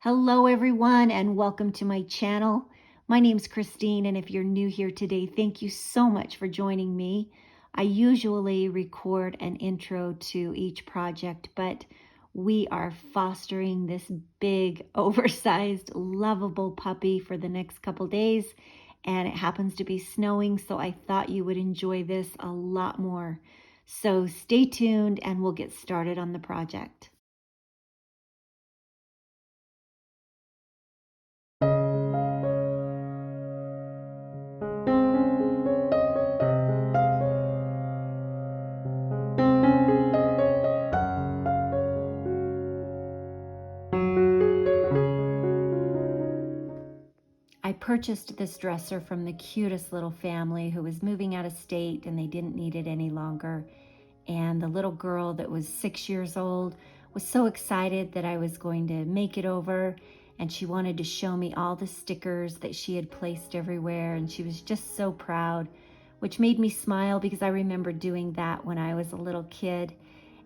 Hello everyone and welcome to my channel. My name's Christine, and if you're new here today, thank you so much for joining me. I usually record an intro to each project, but we are fostering this big, oversized, lovable puppy for the next couple days, and it happens to be snowing, so I thought you would enjoy this a lot more. So stay tuned and we'll get started on the project. I purchased this dresser from the cutest little family who was moving out of state and they didn't need it any longer. And the little girl that was 6 years old was so excited that I was going to make it over, and she wanted to show me all the stickers that she had placed everywhere, and she was just so proud, which made me smile because I remember doing that when I was a little kid.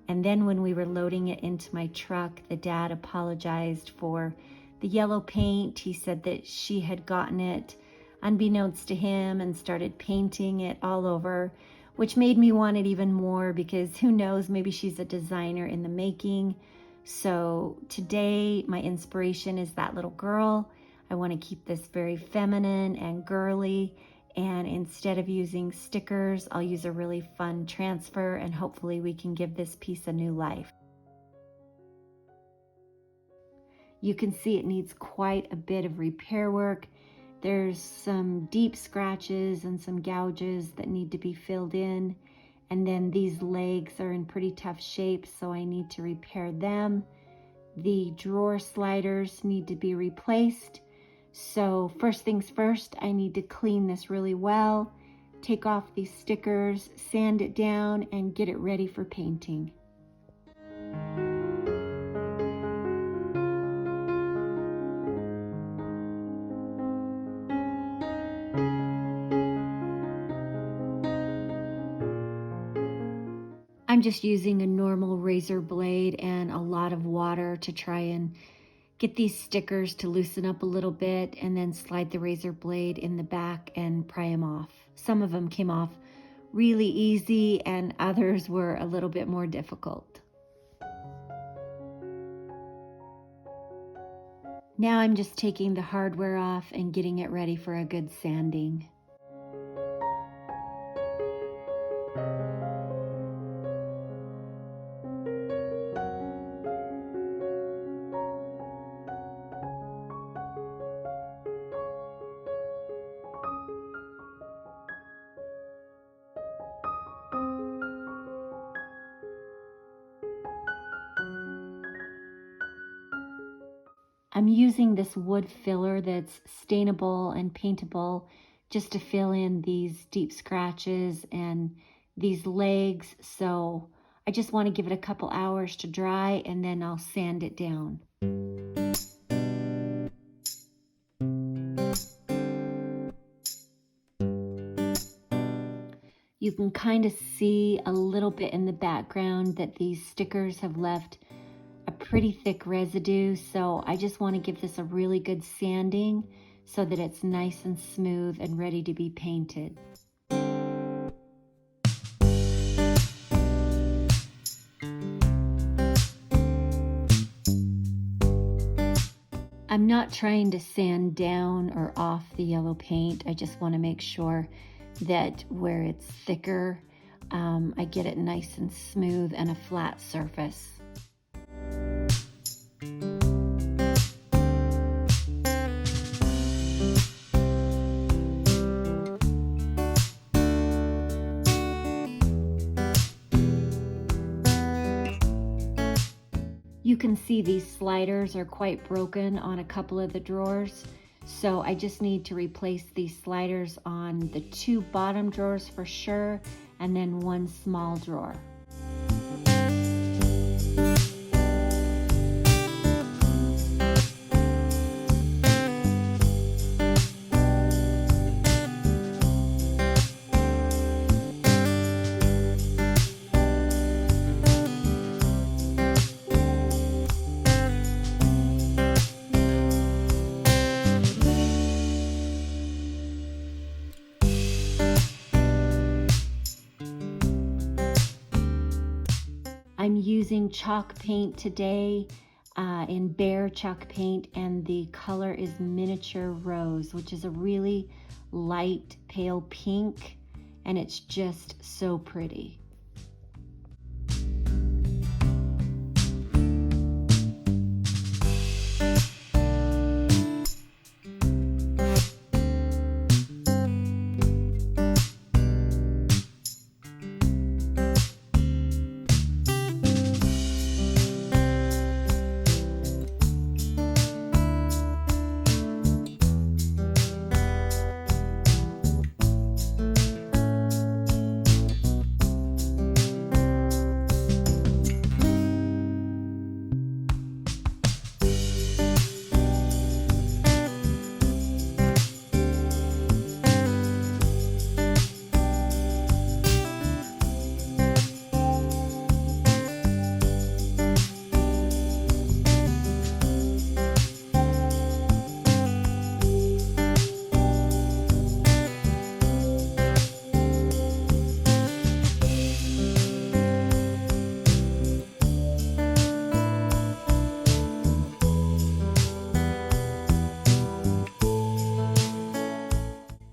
And then when we were loading it into my truck, the dad apologized for the yellow paint. He said that she had gotten it unbeknownst to him and started painting it all over, which made me want it even more because who knows, maybe she's a designer in the making. So today my inspiration is that little girl. I want to keep this very feminine and girly, and instead of using stickers, I'll use a really fun transfer, and hopefully we can give this piece a new life. You can see it needs quite a bit of repair work. There's some deep scratches and some gouges that need to be filled in. And then these legs are in pretty tough shape, so I need to repair them. The drawer sliders need to be replaced. So first things first, I need to clean this really well, take off these stickers, sand it down, and get it ready for painting. I'm just using a normal razor blade and a lot of water to try and get these stickers to loosen up a little bit, and then slide the razor blade in the back and pry them off. Some of them came off really easy and others were a little bit more difficult. Now I'm just taking the hardware off and getting it ready for a good sanding. I'm using this wood filler that's stainable and paintable just to fill in these deep scratches and these legs. So I just want to give it a couple hours to dry, and then I'll sand it down. You can kind of see a little bit in the background that these stickers have left a pretty thick residue, so I just want to give this a really good sanding so that it's nice and smooth and ready to be painted. I'm not trying to sand down or off the yellow paint. I just want to make sure that where it's thicker, I get it nice and smooth and a flat surface. You can see these sliders are quite broken on a couple of the drawers, so I just need to replace these sliders on the 2 bottom drawers for sure, and then 1 small drawer. using chalk paint today in Behr Chalk Paint, and the color is Miniature Rose, which is a really light pale pink, and it's just so pretty.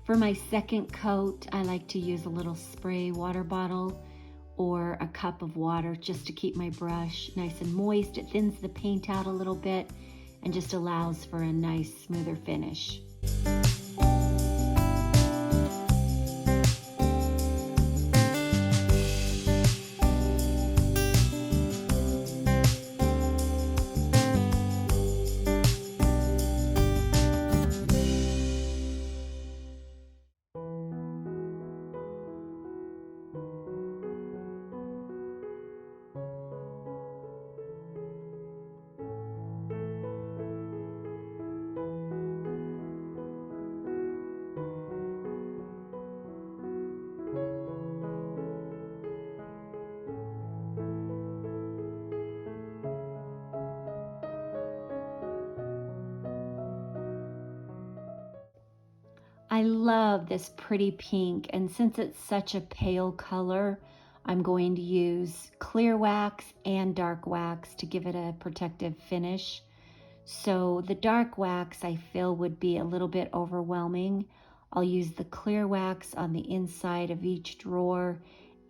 For my second coat, I like to use a little spray water bottle or a cup of water just to keep my brush nice and moist. It thins the paint out a little bit and just allows for a nice, smoother finish. I love this pretty pink, and since it's such a pale color, I'm going to use clear wax and dark wax to give it a protective finish. So the dark wax I feel would be a little bit overwhelming. I'll use the clear wax on the inside of each drawer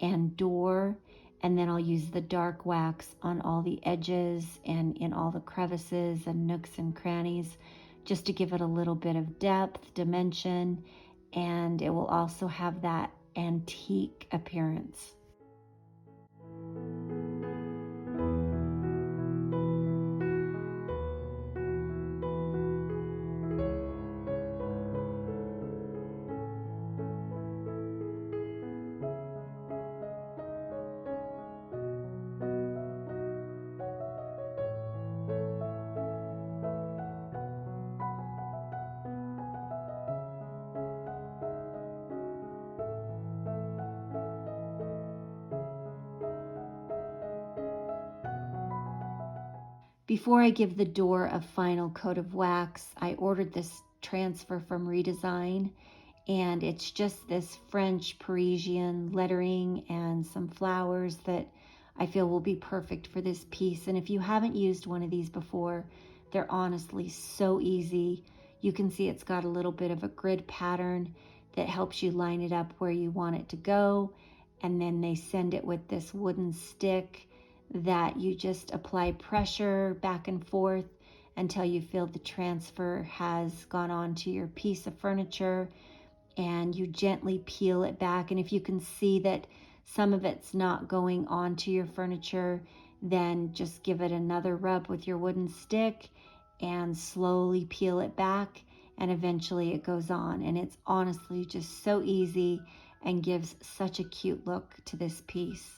and door, and then I'll use the dark wax on all the edges and in all the crevices and nooks and crannies, just to give it a little bit of depth, dimension, and it will also have that antique appearance. Before I give the door a final coat of wax, I ordered this transfer from Redesign, and it's just this French Parisian lettering and some flowers that I feel will be perfect for this piece. And if you haven't used one of these before, they're honestly so easy. You can see it's got a little bit of a grid pattern that helps you line it up where you want it to go. And then they send it with this wooden stick that you just apply pressure back and forth until you feel the transfer has gone on to your piece of furniture, and you gently peel it back. And if you can see that some of it's not going onto your furniture, then just give it another rub with your wooden stick and slowly peel it back, and eventually it goes on. And it's honestly just so easy and gives such a cute look to this piece.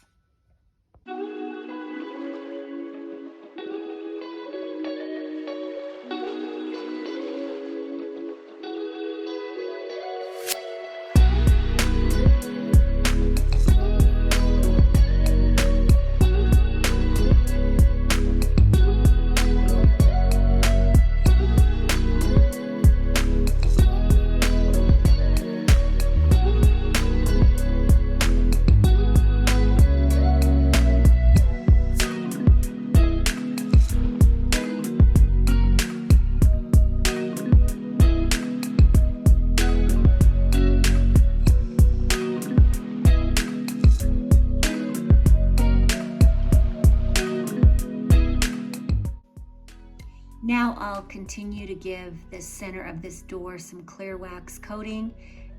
Now I'll continue to give the center of this door some clear wax coating,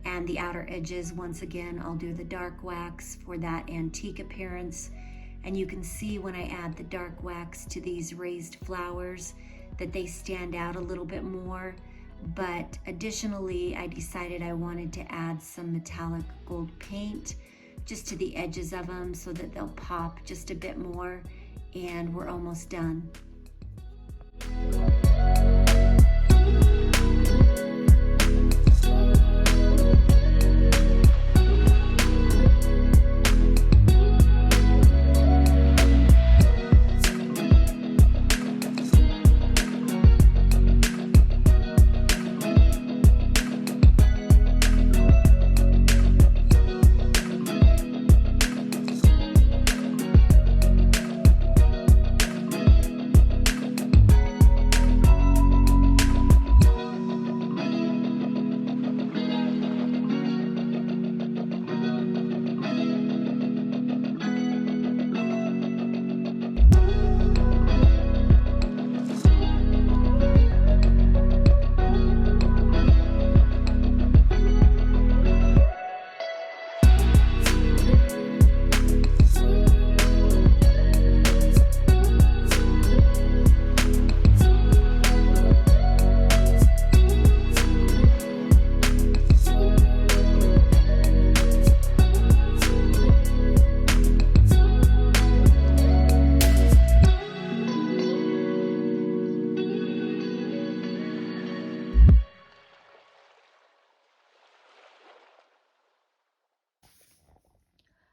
and the outer edges, once again, I'll do the dark wax for that antique appearance. And you can see when I add the dark wax to these raised flowers that they stand out a little bit more. But additionally, I decided I wanted to add some metallic gold paint just to the edges of them so that they'll pop just a bit more, and we're almost done.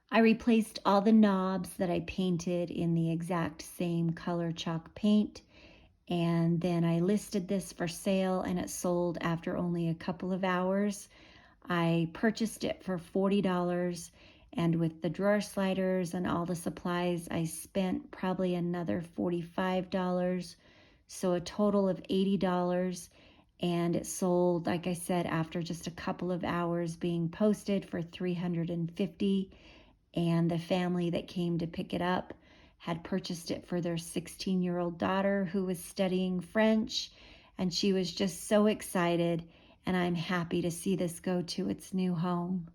I replaced all the knobs that I painted in the exact same color chalk paint, and then I listed this for sale, and it sold after only a couple of hours. I purchased it for $40, and with the drawer sliders and all the supplies, I spent probably another $45, so a total of $80. And it sold, like I said, after just a couple of hours being posted for $350. And the family that came to pick it up had purchased it for their 16-year-old daughter who was studying French, and she was just so excited, and I'm happy to see this go to its new home.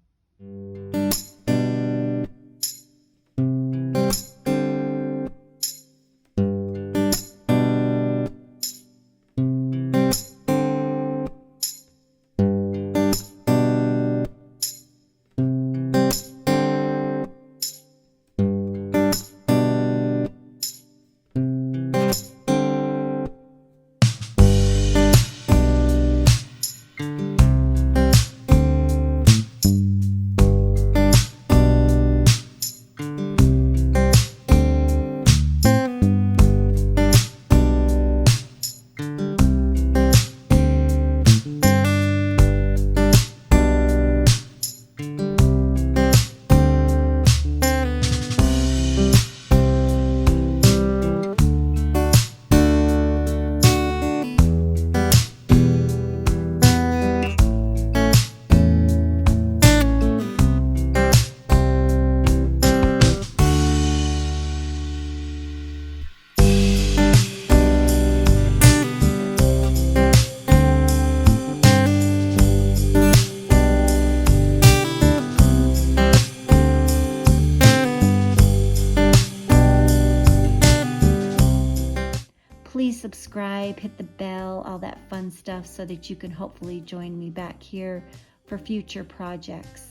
Please subscribe, hit the bell, all that fun stuff so that you can hopefully join me back here for future projects.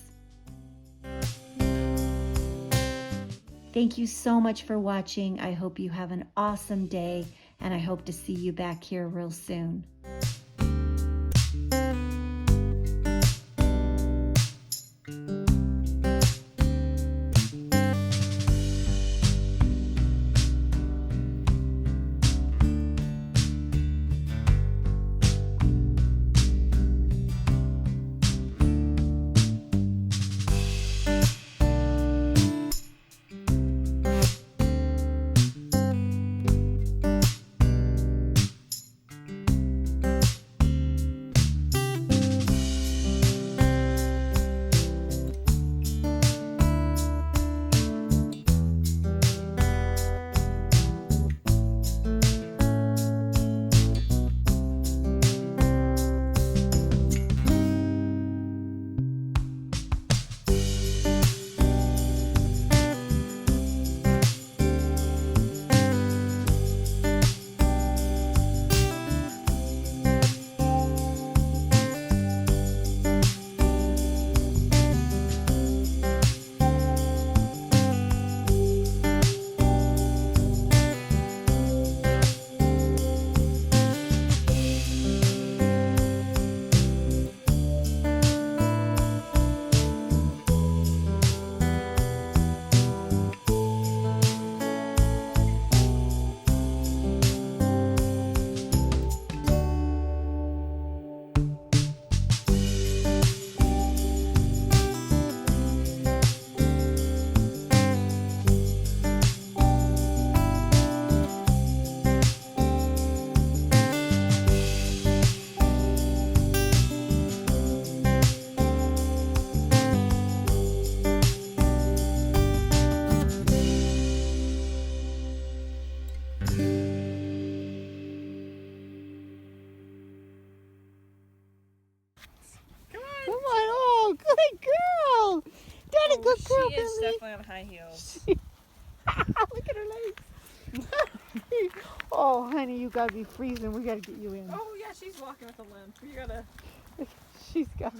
Thank you so much for watching. I hope you have an awesome day, and I hope to see you back here real soon. definitely on high heels. Look at her legs. Oh, honey, you gotta be freezing. We gotta get you in. Oh yeah, she's walking with a limp. You gotta. She's got